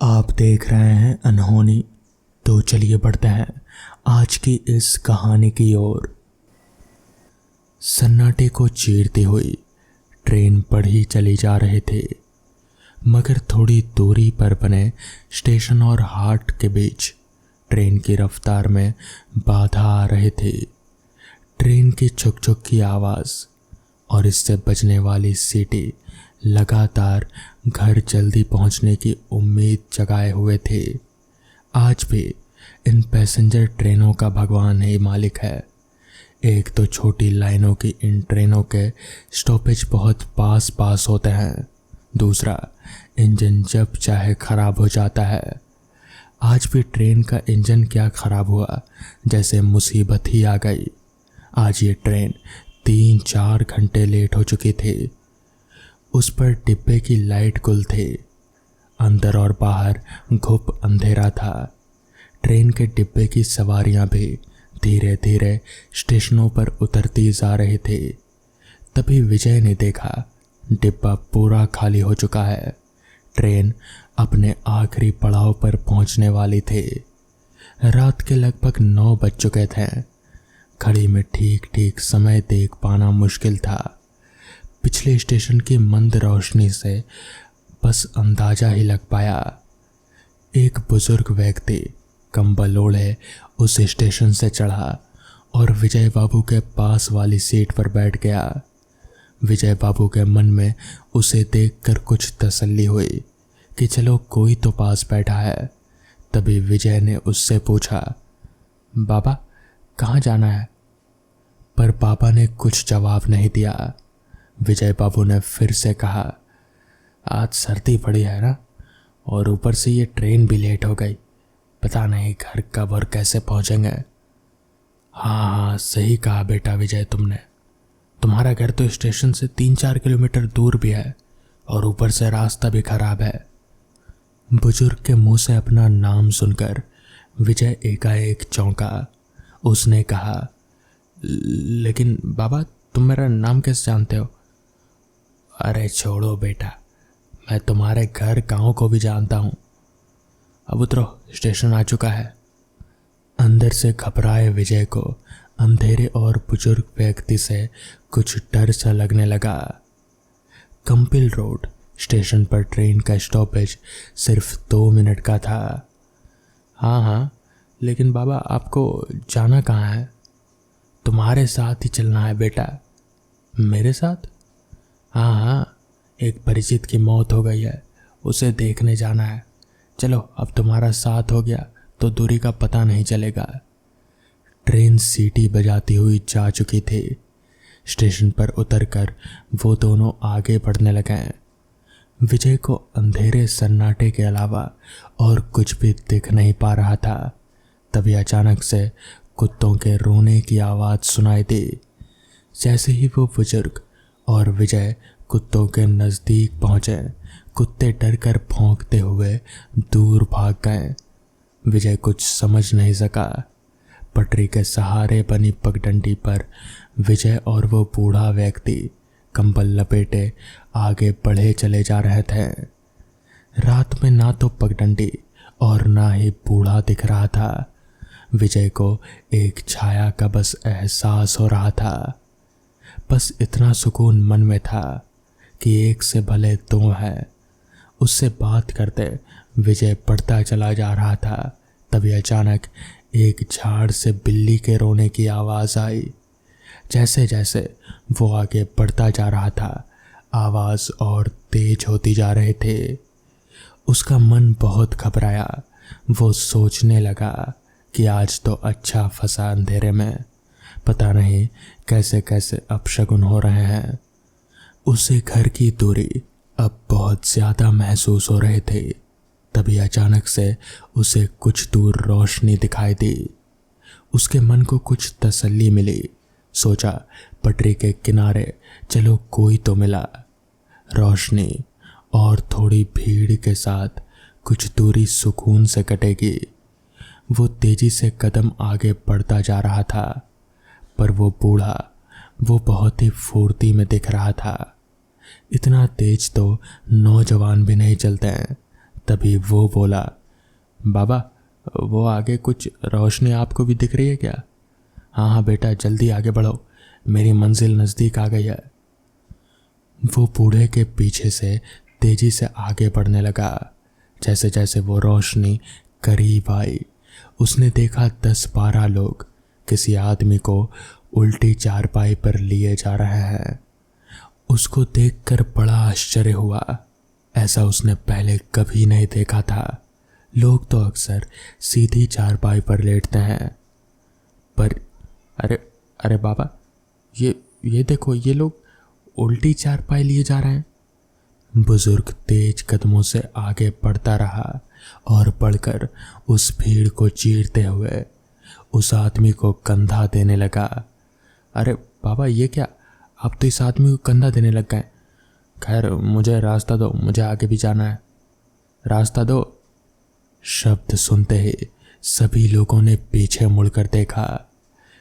आप देख रहे हैं अनहोनी। तो चलिए बढ़ते हैं आज की इस कहानी की ओर। सन्नाटे को चीरती हुई ट्रेन पर ही चली जा रहे थे, मगर थोड़ी दूरी पर बने स्टेशन और हाट के बीच ट्रेन की रफ्तार में बाधा आ रहे थे। ट्रेन की छुक छुक की आवाज़ और इससे बजने वाली सीटी लगातार घर जल्दी पहुंचने की उम्मीद जगाए हुए थे। आज भी इन पैसेंजर ट्रेनों का भगवान ही मालिक है। एक तो छोटी लाइनों की इन ट्रेनों के स्टॉपेज बहुत पास पास होते हैं, दूसरा इंजन जब चाहे खराब हो जाता है। आज भी ट्रेन का इंजन क्या खराब हुआ, जैसे मुसीबत ही आ गई। आज ये ट्रेन 3-4 घंटे लेट हो चुकी थी। उस पर डिब्बे की लाइट गुल थी, अंदर और बाहर घुप अंधेरा था। ट्रेन के डिब्बे की सवारियां भी धीरे धीरे स्टेशनों पर उतरती जा रही थी। तभी विजय ने देखा डिब्बा पूरा खाली हो चुका है। ट्रेन अपने आखिरी पड़ाव पर पहुंचने वाली थी। रात के लगभग 9 बज चुके थे। घड़ी में ठीक ठीक समय देख पाना मुश्किल था। पिछले स्टेशन की मंद रोशनी से बस अंदाजा ही लग पाया। एक बुजुर्ग व्यक्ति कंबल ओढ़े उस स्टेशन से चढ़ा और विजय बाबू के पास वाली सीट पर बैठ गया। विजय बाबू के मन में उसे देखकर कुछ तसल्ली हुई कि चलो कोई तो पास बैठा है। तभी विजय ने उससे पूछा, बाबा कहाँ जाना है? पर बाबा ने कुछ जवाब नहीं दिया। विजय बाबू ने फिर से कहा, आज सर्दी पड़ी है ना, और ऊपर से ये ट्रेन भी लेट हो गई। पता नहीं घर कब और कैसे पहुंचेंगे। हाँ, सही कहा बेटा विजय तुमने। तुम्हारा घर तो स्टेशन से 3-4 किलोमीटर दूर भी है और ऊपर से रास्ता भी खराब है। बुजुर्ग के मुंह से अपना नाम सुनकर विजय एकाएक चौंका। उसने कहा, लेकिन बाबा तुम मेरा नाम कैसे जानते हो? अरे छोड़ो बेटा, मैं तुम्हारे घर गांव को भी जानता हूँ। अब उतरो, स्टेशन आ चुका है। अंदर से घबराए विजय को अंधेरे और बुजुर्ग व्यक्ति से कुछ डर सा लगने लगा। कंपिल रोड स्टेशन पर ट्रेन का स्टॉपेज सिर्फ 2 मिनट का था। हाँ, लेकिन बाबा आपको जाना कहाँ है? तुम्हारे साथ ही चलना है बेटा। मेरे साथ? हाँ, एक परिचित की मौत हो गई है, उसे देखने जाना है। चलो, अब तुम्हारा साथ हो गया तो दूरी का पता नहीं चलेगा। ट्रेन सीटी बजाती हुई जा चुकी थी। स्टेशन पर उतरकर वो दोनों आगे बढ़ने लगे। विजय को अंधेरे सन्नाटे के अलावा और कुछ भी दिख नहीं पा रहा था। तभी अचानक से कुत्तों के रोने की आवाज़ सुनाई दी। जैसे ही वो बुजुर्ग और विजय कुत्तों के नज़दीक पहुँचे, कुत्ते डरकर भौंकते हुए दूर भाग गए। विजय कुछ समझ नहीं सका। पटरी के सहारे बनी पगडंडी पर विजय और वो बूढ़ा व्यक्ति कंबल लपेटे आगे बढ़े चले जा रहे थे। रात में ना तो पगडंडी और ना ही बूढ़ा दिख रहा था। विजय को एक छाया का बस एहसास हो रहा था। बस इतना सुकून मन में था कि एक से भले 2 है। उससे बात करते विजय बढ़ता चला जा रहा था। तभी अचानक एक झाड़ से बिल्ली के रोने की आवाज़ आई। जैसे जैसे वो आगे बढ़ता जा रहा था, आवाज़ और तेज होती जा रहे थे। उसका मन बहुत घबराया। वो सोचने लगा कि आज तो अच्छा फंसा अंधेरे में। पता नहीं कैसे कैसे अपशगुन हो रहे हैं। उसे घर की दूरी अब बहुत ज़्यादा महसूस हो रहे थे। तभी अचानक से उसे कुछ दूर रोशनी दिखाई दी। उसके मन को कुछ तसल्ली मिली। सोचा, पटरी के किनारे चलो कोई तो मिला। रोशनी और थोड़ी भीड़ के साथ कुछ दूरी सुकून से कटेगी। वो तेजी से कदम आगे बढ़ता जा रहा था, पर वो बूढ़ा वो बहुत ही फुर्ती में दिख रहा था। इतना तेज तो नौजवान भी नहीं चलते हैं। तभी वो बोला, बाबा वो आगे कुछ रोशनी आपको भी दिख रही है क्या? हाँ हाँ बेटा, जल्दी आगे बढ़ो, मेरी मंजिल नज़दीक आ गई है। वो बूढ़े के पीछे से तेजी से आगे बढ़ने लगा। जैसे जैसे वो रोशनी करीब आई, उसने देखा 10-12 लोग किसी आदमी को उल्टी चारपाई पर लिए जा रहे हैं। उसको देखकर बड़ा आश्चर्य हुआ, ऐसा उसने पहले कभी नहीं देखा था। लोग तो अक्सर सीधी चारपाई पर लेटते हैं, पर अरे अरे बाबा, ये देखो, ये लोग उल्टी चारपाई लिए जा रहे हैं। बुजुर्ग तेज कदमों से आगे बढ़ता रहा और बढ़कर उस भीड़ को चीरते हुए उस आदमी को कंधा देने लगा। अरे बाबा, ये क्या, आप तो इस आदमी को कंधा देने लग गए। खैर, मुझे रास्ता दो, मुझे आगे भी जाना है, रास्ता दो। शब्द सुनते ही सभी लोगों ने पीछे मुड़कर देखा।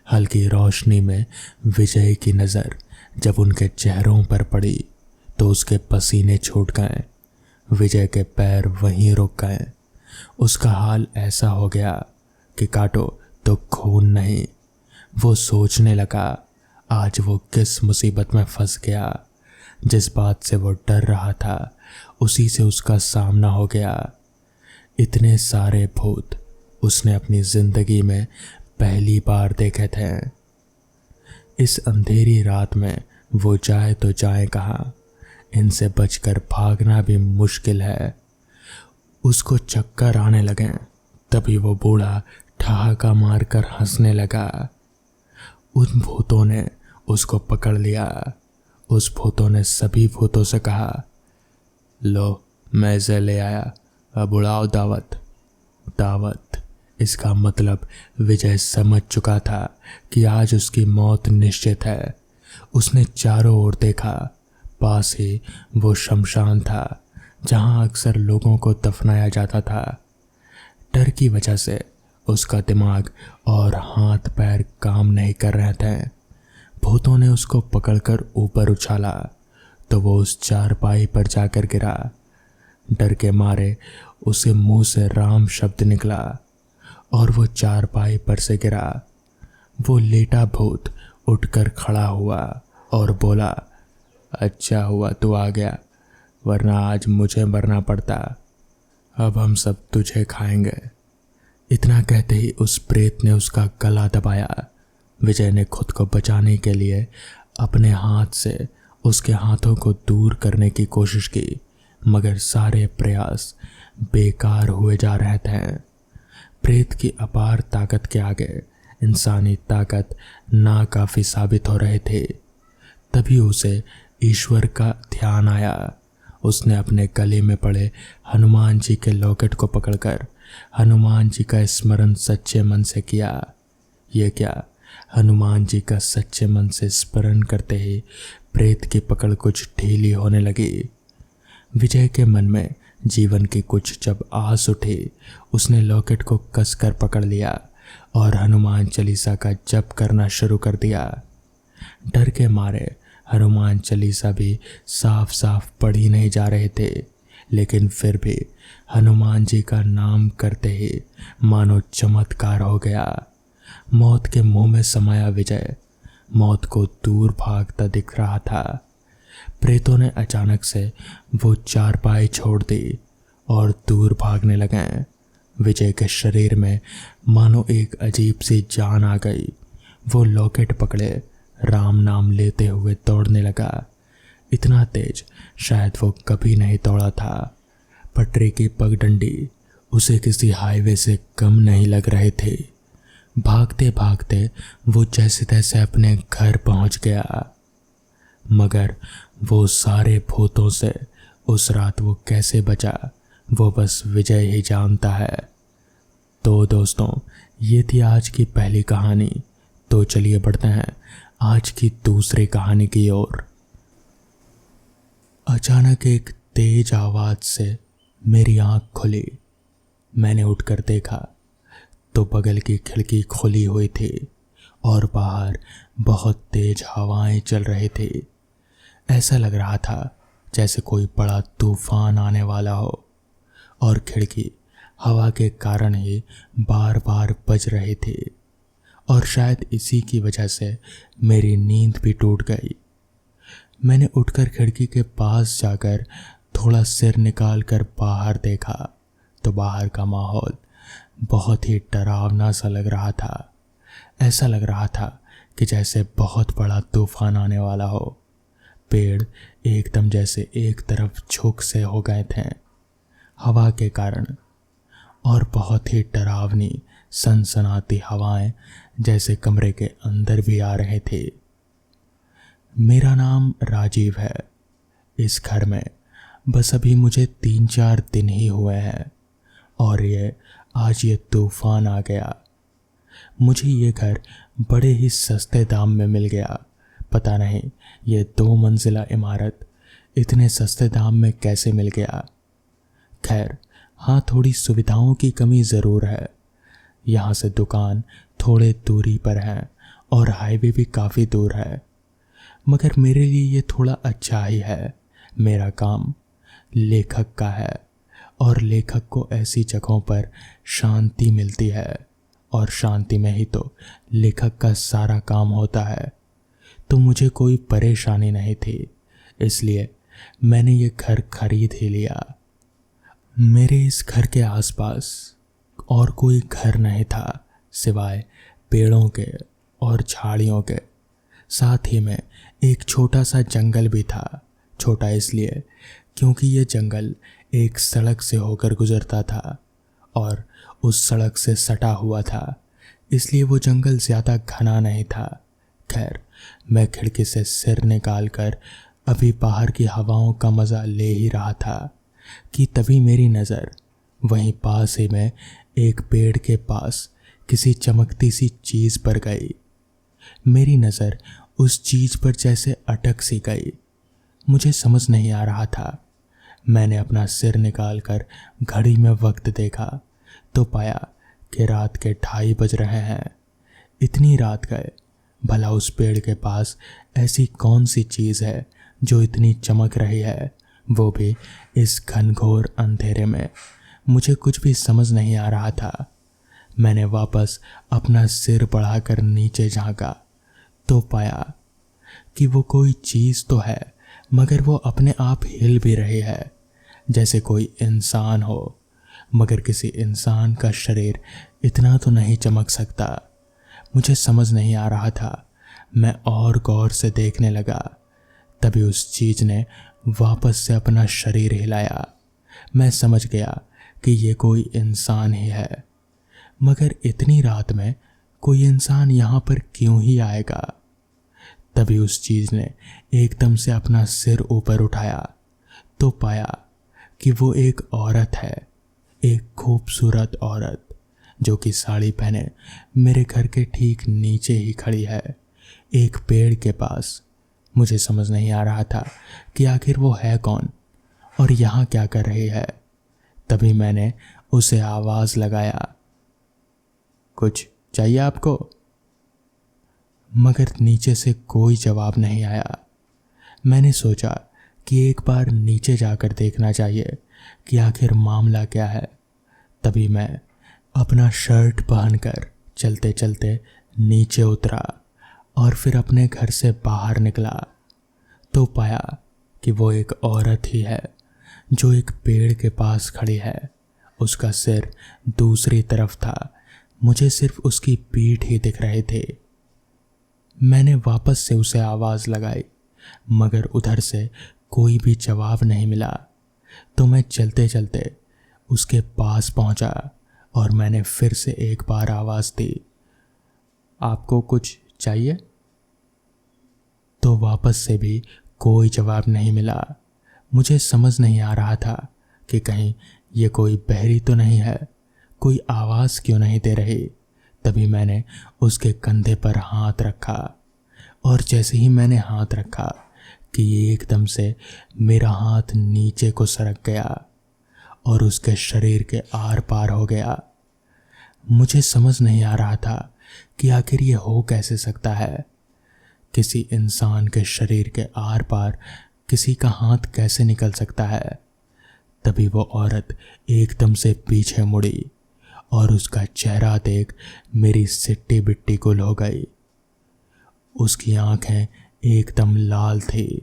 हल्की रोशनी में विजय की नज़र जब उनके चेहरों पर पड़ी तो उसके पसीने छूट गए। विजय के पैर वहीं रुक गए। उसका हाल ऐसा हो गया कि काटो तो खून नहीं। वो सोचने लगा, आज वो किस मुसीबत में फंस गया। जिस बात से वो डर रहा था उसी से उसका सामना हो गया। इतने सारे भूत उसने अपनी जिंदगी में पहली बार देखे थे। इस अंधेरी रात में वो जाए तो जाए कहाँ? इनसे बचकर भागना भी मुश्किल है। उसको चक्कर आने लगे। तभी वो बूढ़ा ठहाका मारकर हंसने लगा। उन भूतों ने उसको पकड़ लिया। उस भूतों ने सभी भूतों से कहा, लो मैं इसे ले आया, अब उड़ाओ दावत। दावत, इसका मतलब विजय समझ चुका था कि आज उसकी मौत निश्चित है। उसने चारों ओर देखा। पास ही वो शमशान था जहां अक्सर लोगों को दफनाया जाता था। डर की वजह से उसका दिमाग और हाथ पैर काम नहीं कर रहे थे। भूतों ने उसको पकड़कर ऊपर उछाला तो वो उस चारपाई पर जाकर गिरा। डर के मारे उसे मुंह से राम शब्द निकला और वो चारपाई पर से गिरा। वो लेटा भूत उठकर खड़ा हुआ और बोला, अच्छा हुआ तू आ गया, वरना आज मुझे मरना पड़ता। अब हम सब तुझे खाएंगे। इतना कहते ही उस प्रेत ने उसका गला दबाया। विजय ने खुद को बचाने के लिए अपने हाथ से उसके हाथों को दूर करने की कोशिश की, मगर सारे प्रयास बेकार हुए जा रहे थे। प्रेत की अपार ताकत के आगे इंसानी ताकत नाकाफी साबित हो रहे थे। तभी उसे ईश्वर का ध्यान आया। उसने अपने गले में पड़े हनुमान जी के लॉकेट को पकड़कर हनुमान जी का स्मरण सच्चे मन से किया। ये क्या, हनुमान जी का सच्चे मन से स्मरण करते ही प्रेत की पकड़ कुछ ढीली होने लगी। विजय के मन में जीवन की कुछ जब आस उठी, उसने लॉकेट को कसकर पकड़ लिया और हनुमान चालीसा का जप करना शुरू कर दिया। डर के मारे हनुमान चालीसा भी साफ साफ पढ़ ही नहीं जा रहे थे, लेकिन फिर भी हनुमान जी का नाम करते ही मानो चमत्कार हो गया। मौत के मुंह में समाया विजय मौत को दूर भागता दिख रहा था। प्रेतों ने अचानक से वो चारपाई छोड़ दी और दूर भागने लगे। विजय के शरीर में मानो एक अजीब सी जान आ गई। वो लॉकेट पकड़े राम नाम लेते हुए दौड़ने लगा। इतना तेज शायद वो कभी नहीं दौड़ा था। पटरी की पगडंडी उसे किसी हाईवे से कम नहीं लग रहे थे। भागते भागते वो जैसे तैसे अपने घर पहुंच गया, मगर वो सारे भूतों से उस रात वो कैसे बचा वो बस विजय ही जानता है। तो दोस्तों, ये थी आज की पहली कहानी। तो चलिए बढ़ते हैं आज की दूसरी कहानी की ओर। अचानक एक तेज आवाज से मेरी आंख खुली। मैंने उठकर देखा तो बगल की खिड़की खुली हुई थी और बाहर बहुत तेज हवाएं चल रही थी। ऐसा लग रहा था जैसे कोई बड़ा तूफान आने वाला हो और खिड़की हवा के कारण ही बार बार बज रहे थे और शायद इसी की वजह से मेरी नींद भी टूट गई। मैंने उठकर खिड़की के पास जाकर थोड़ा सिर निकाल कर बाहर देखा तो बाहर का माहौल बहुत ही डरावना सा लग रहा था। ऐसा लग रहा था कि जैसे बहुत बड़ा तूफान आने वाला हो। पेड़ एकदम जैसे एक तरफ झुक से हो गए थे हवा के कारण, और बहुत ही डरावनी सनसनाती हवाएं जैसे कमरे के अंदर भी आ रहे थे। मेरा नाम राजीव है। इस घर में बस अभी मुझे 3-4 दिन ही हुए हैं और आज ये तूफान आ गया। मुझे ये घर बड़े ही सस्ते दाम में मिल गया। पता नहीं ये 2 मंजिला इमारत इतने सस्ते दाम में कैसे मिल गया। खैर हाँ, थोड़ी सुविधाओं की कमी ज़रूर है। यहाँ से दुकान थोड़े दूरी पर है और हाईवे भी काफ़ी दूर है, मगर मेरे लिए ये थोड़ा अच्छा ही है। मेरा काम लेखक का है और लेखक को ऐसी जगहों पर शांति मिलती है और शांति में ही तो लेखक का सारा काम होता है। तो मुझे कोई परेशानी नहीं थी, इसलिए मैंने ये घर खरीद ही लिया। मेरे इस घर के आसपास और कोई घर नहीं था सिवाय पेड़ों के और झाड़ियों के। साथ ही में एक छोटा सा जंगल भी था। छोटा इसलिए क्योंकि ये जंगल एक सड़क से होकर गुजरता था और उस सड़क से सटा हुआ था, इसलिए वो जंगल ज़्यादा घना नहीं था। खैर, मैं खिड़की से सिर निकाल कर अभी बाहर की हवाओं का मज़ा ले ही रहा था कि तभी मेरी नज़र वहीं पास ही में एक पेड़ के पास किसी चमकती सी चीज़ पर गई। मेरी नज़र उस चीज़ पर जैसे अटक सी गई। मुझे समझ नहीं आ रहा था। मैंने अपना सिर निकालकर घड़ी में वक्त देखा तो पाया कि रात के 2:30 बज रहे हैं। इतनी रात गए, भला उस पेड़ के पास ऐसी कौन सी चीज़ है जो इतनी चमक रही है, वो भी इस घनघोर अंधेरे में। मुझे कुछ भी समझ नहीं आ रहा था। मैंने वापस अपना सिर बढ़ाकर नीचे झांका तो पाया कि वो कोई चीज़ तो है, मगर वो अपने आप हिल भी रही है जैसे कोई इंसान हो, मगर किसी इंसान का शरीर इतना तो नहीं चमक सकता। मुझे समझ नहीं आ रहा था। मैं और गौर से देखने लगा, तभी उस चीज़ ने वापस से अपना शरीर हिलाया। मैं समझ गया कि ये कोई इंसान ही है, मगर इतनी रात में कोई इंसान यहाँ पर क्यों ही आएगा। तभी उस चीज़ ने एकदम से अपना सिर ऊपर उठाया तो पाया कि वो एक औरत है, एक खूबसूरत औरत जो कि साड़ी पहने मेरे घर के ठीक नीचे ही खड़ी है, एक पेड़ के पास। मुझे समझ नहीं आ रहा था कि आखिर वो है कौन और यहाँ क्या कर रही है। तभी मैंने उसे आवाज़ लगाया, कुछ चाहिए आपको? मगर नीचे से कोई जवाब नहीं आया। मैंने सोचा कि एक बार नीचे जाकर देखना चाहिए कि आखिर मामला क्या है। तभी मैं अपना शर्ट पहनकर चलते चलते नीचे उतरा और फिर अपने घर से बाहर निकला तो पाया कि वो एक औरत ही है जो एक पेड़ के पास खड़ी है। उसका सिर दूसरी तरफ था, मुझे सिर्फ उसकी पीठ ही दिख रही थी। मैंने वापस से उसे आवाज़ लगाई, मगर उधर से कोई भी जवाब नहीं मिला। तो मैं चलते चलते उसके पास पहुंचा और मैंने फिर से एक बार आवाज़ दी, आपको कुछ चाहिए? तो वापस से भी कोई जवाब नहीं मिला। मुझे समझ नहीं आ रहा था कि कहीं ये कोई बहरी तो नहीं है, कोई आवाज़ क्यों नहीं दे रही। तभी मैंने उसके कंधे पर हाथ रखा और जैसे ही मैंने हाथ रखा कि ये एकदम से मेरा हाथ नीचे को सरक गया और उसके शरीर के आर पार हो गया। मुझे समझ नहीं आ रहा था कि आखिर ये हो कैसे सकता है। किसी इंसान के शरीर के आर पार किसी का हाथ कैसे निकल सकता है। तभी वो औरत एकदम से पीछे मुड़ी और उसका चेहरा देख मेरी सिट्टी बिट्टी गुल हो गई। उसकी आंखें एकदम लाल थी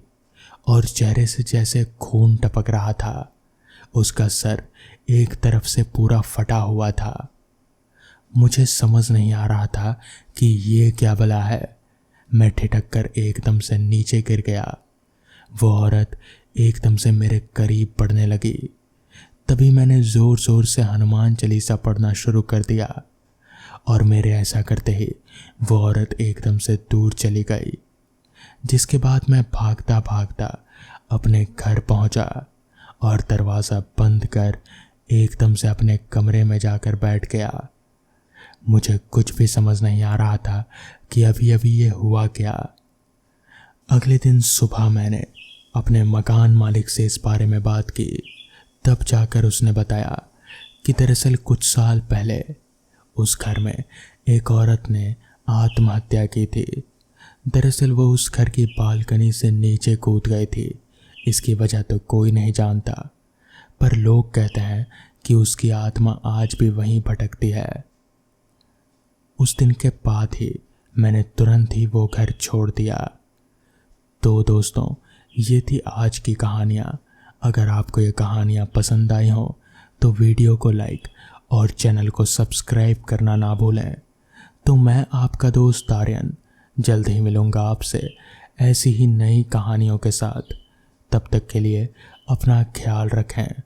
और चेहरे से जैसे खून टपक रहा था। उसका सर एक तरफ से पूरा फटा हुआ था। मुझे समझ नहीं आ रहा था कि ये क्या भला है। मैं ठिठक कर एकदम से नीचे गिर गया। वो औरत एकदम से मेरे करीब पड़ने लगी। तभी मैंने ज़ोर ज़ोर से हनुमान चालीसा पढ़ना शुरू कर दिया और मेरे ऐसा करते ही वो औरत एकदम से दूर चली गई। जिसके बाद मैं भागता भागता अपने घर पहुंचा और दरवाज़ा बंद कर एकदम से अपने कमरे में जाकर बैठ गया। मुझे कुछ भी समझ नहीं आ रहा था कि अभी अभी ये हुआ क्या। अगले दिन सुबह मैंने अपने मकान मालिक से इस बारे में बात की। तब जाकर उसने बताया कि दरअसल कुछ साल पहले उस घर में एक औरत ने आत्महत्या की थी। दरअसल वो उस घर की बालकनी से नीचे कूद गई थी। इसकी वजह तो कोई नहीं जानता, पर लोग कहते हैं कि उसकी आत्मा आज भी वहीं भटकती है। उस दिन के बाद ही मैंने तुरंत ही वो घर छोड़ दिया। तो दोस्तों, ये थी आज की कहानियाँ। अगर आपको ये कहानियाँ पसंद आई हों तो वीडियो को लाइक और चैनल को सब्सक्राइब करना ना भूलें। तो मैं आपका दोस्त आर्यन जल्द ही मिलूँगा आपसे ऐसी ही नई कहानियों के साथ। तब तक के लिए अपना ख्याल रखें।